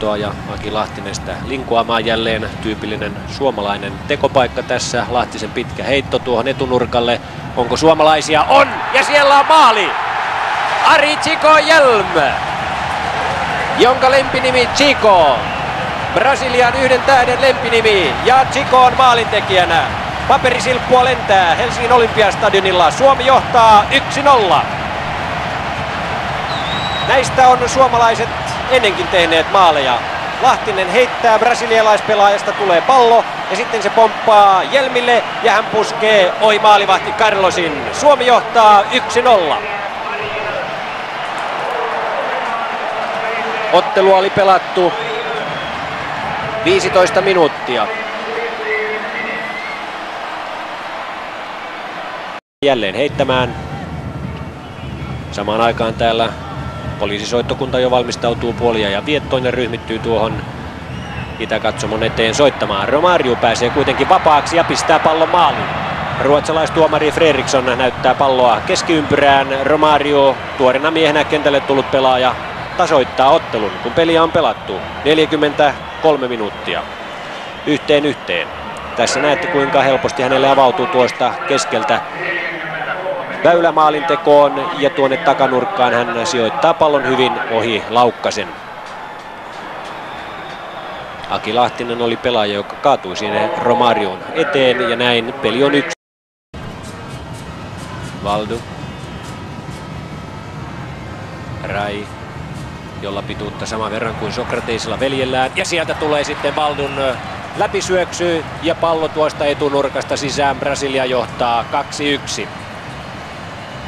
heittoa ja Aki Lahtinen sitä linkoamaan jälleen. Tyypillinen suomalainen tekopaikka tässä. Lahtisen pitkä heitto tuohon etunurkalle. Onko suomalaisia? On! Ja siellä on maali! Ari Chico Hjelm, jonka lempinimi Chico. Brasilian yhden tähden lempinimi ja Chico on maalintekijänä. Paperisilppua lentää Helsingin Olympiastadionilla. Suomi johtaa 1-0. Näistä on suomalaiset ennenkin tehneet maaleja. Lahtinen heittää brasilialaispelaajasta, tulee pallo ja sitten se pomppaa Hjelmille ja hän puskee ohi maalivahti Carlosin. Suomi johtaa 1-0. Ottelua oli pelattu 15 minuuttia. Jälleen heittämään. Samaan aikaan täällä poliisisoittokunta jo valmistautuu puoliajan viettoon ja ryhmittyy tuohon itäkatsomon eteen soittamaan. Romario pääsee kuitenkin vapaaksi ja pistää pallon maaliin. Ruotsalaistuomari Fredriksson näyttää palloa keskiympyrään. Romario, tuorena miehenä kentälle tullut pelaaja, tasoittaa ottelun, kun peliä on pelattu 43 minuuttia. 1-1. Tässä näette, kuinka helposti hänelle avautuu tuosta keskeltä väylämaalintekoon ja tuonne takanurkkaan hän sijoittaa pallon hyvin ohi Laukkasen. Aki Lahtinen oli pelaaja, joka kaatui sinne Romarion eteen ja näin peli on 1. Valdu. Rai, jolla pituutta saman verran kuin Sokratesilla veljellään. Ja sieltä tulee sitten Valdun läpisyöksy ja pallo tuosta etunurkasta sisään. Brasilia johtaa 2-1.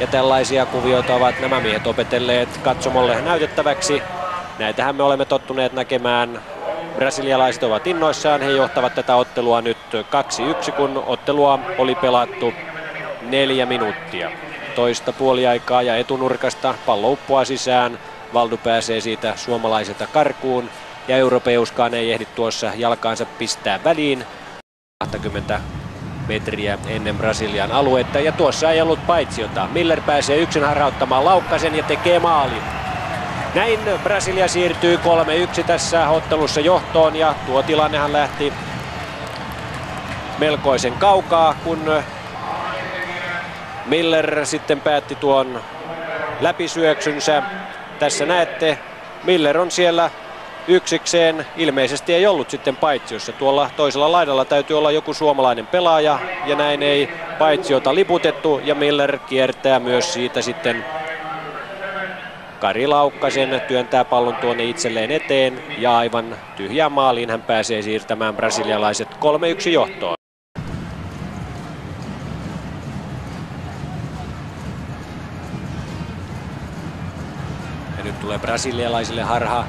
Ja tällaisia kuvioita ovat nämä miehet opetelleet katsomolle näytettäväksi. Näitähän me olemme tottuneet näkemään. Brasilialaiset ovat innoissaan. He johtavat tätä ottelua nyt 2-1, kun ottelua oli pelattu 4 minuuttia. Toista puoliaikaa ja etunurkasta pallo uppoaa sisään. Valdu pääsee siitä suomalaiselta karkuun ja Europeuskaan ei ehdi tuossa jalkaansa pistää väliin. 20 metriä ennen Brasilian aluetta ja tuossa ei ollut paitsiota. Miller pääsee yksin harhauttamaan Laukkasen ja tekee maalin. Näin Brasilia siirtyy 3-1 tässä ottelussa johtoon ja tuo tilannehan lähti melkoisen kaukaa, kun Miller sitten päätti tuon läpisyöksynsä. Tässä näette, Miller on siellä yksikseen. Ilmeisesti ei ollut sitten paitsiossa. Tuolla toisella laidalla täytyy olla joku suomalainen pelaaja ja näin ei paitsiota liputettu ja Miller kiertää myös siitä sitten Kari Laukkasen, työntää pallon tuonne itselleen eteen ja aivan tyhjään maaliin hän pääsee siirtämään brasilialaiset 3-1 johtoon. Ja nyt tulee brasilialaisille harha.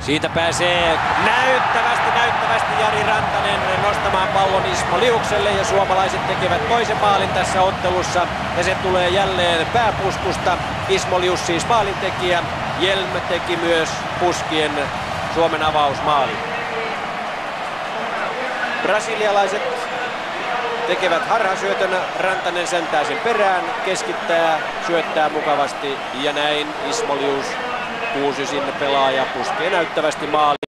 Siitä pääsee näyttävästi Jari Rantanen nostamaan pallon Ismo Liukselle ja suomalaiset tekevät toisen maalin tässä ottelussa. Ja se tulee jälleen pääpuskusta. Ismo Lius siis maalintekijä. Hjelm teki myös puskien Suomen avausmaalin. Brasilialaiset tekevät harhasyötön. Rantanen säntää sen perään, keskittää, syöttää mukavasti ja näin Ismo Lius, 6 sinne pelaaja, puskee näyttävästi maali.